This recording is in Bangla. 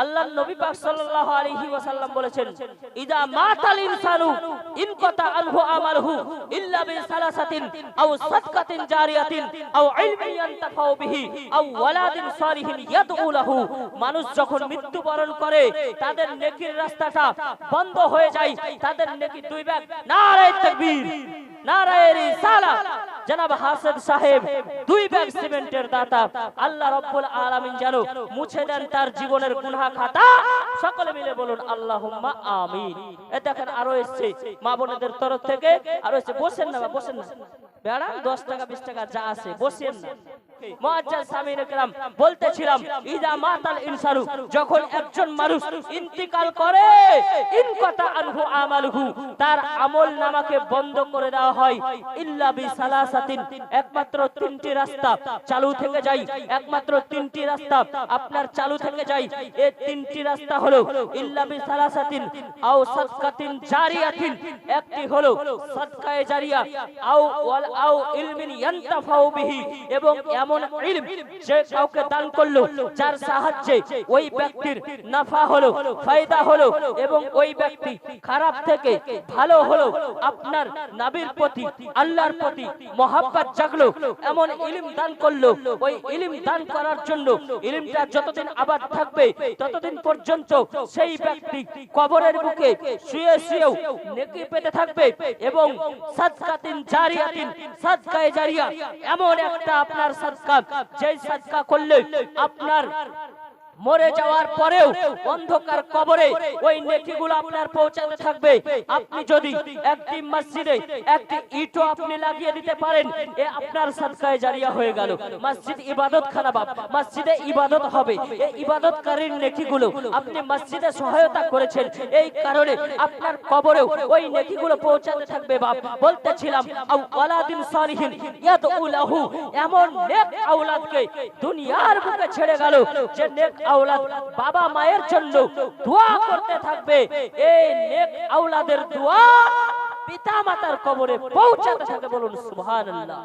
আল্লাহর নবী পাক সাল্লাল্লাহু আলাইহি ওয়াসাল্লাম বলেছেন, ইদা মাতাল ইনসানু ইনকাতা আনহু আমালহু ইল্লা বিসালাসাতিন আও সাদকাতিন জারিয়াতিন আও ইলমিন ইয়ানতাফাউ বিহি আও ওয়ালাদিন সালিহিন ইয়াদউ লাহু। মানুষ যখন মৃত্যুবরণ করে তাদের নেকির রাস্তাটা বন্ধ হয়ে যায়, তাদের নেকি দুই ভাগ। নারায়ে তাকবীর, নারায়ে রিসালাত। জনাব হাসান সাহেব দুই ব্যাগ সিমেন্টের দাতা, আল্লাহ রাব্বুল আলামিন যেন মুছে দেন তার জীবনের গুনাহ খাতা। সকলে মিলে বলুন আল্লাহুম্মা আমিন। এ দেখেন আরো এসেছে মা বোনদের তরফ থেকে, আরো এসেছে। বসেন না, বসেন না বেড়া, 10 টাকা 20 টাকা যা আছে বসেন না। মুআজ্জাজ সামিনে کرام বলতেছিলাম, ইদা মাতাল ইনসানু, যখন একজন মানুষ ইন্তিকাল করে, ইনকাতা আনহু আমালহু, তার আমল নামাকে বন্ধ করে দেওয়া হয়, ইল্লা বিসালাসাতিন, একমাত্র তিনটি রাস্তা চালু থেকে যায়, একমাত্র তিনটি রাস্তা আপনার চালু থেকে যায়। এই তিনটি রাস্তা হলো ইল্লা বিসালাসাতিন আও সাদকাতিন জারিয়াতিন, একটি হলো সাদকায়ে জারিয়া, আও ইলমিন ইয়ানতাফাউ বিহি, এবং এমন ইলম যে কাউকে দান করলো যার সাহায্যে ওই ব্যক্তির নাফা হলো, ফায়দা হলো, এবং ওই ব্যক্তি খারাপ থেকে ভালো হলো, আপনার নবীর প্রতি আল্লাহর প্রতি মহব্বত জাগলো, এমন ইলম দান করলো। ওই ইলম দান করার জন্য ইলমটা যতদিন আবাদ থাকবে ততদিন পর্যন্ত সেই ব্যক্তি কবরের বুকে শুয়ে শুয়েও নেকি পেতে থাকবে। এবং সাদকাতিন জারিয়াতিন, সাদকায়ে জারিয়া এমন একটা আপনার সাদকা, যেই সাদকা করলে আপনার মরে যাওয়ার পরেও অন্ধকার কবরে ওই নেকিগুলো আপনার পৌঁছাতে থাকবে। আপনি যদি একটি মসজিদে একটি ইটও আপনি লাগিয়ে দিতে পারেন, এ আপনার সাদকায়ে জারিয়া হয়ে গেল। মসজিদ ইবাদতখানা, বাপ মসজিদে ইবাদত হবে, এই ইবাদতকারীর নেকিগুলো আপনি মসজিদে সহায়তা করেছেন, এই কারণে আপনার কবরেও ওই নেকিগুলো পৌঁছাতে থাকবে। বাপ বলতেছিলাম, আও ওয়ালাদিন সালিহিন ইয়াদউ লাহু, এমন নেক আওলাদকে দুনিয়ার বুকে ছেড়ে গেল যে নেক আওলাদ বাবা মায়ের জন্য দোয়া করতে থাকবে। এই নেক আওলাদের দোয়া পিতা মাতার কবরে পৌঁছাতে থাকে। বলুন সুবহানাল্লাহ।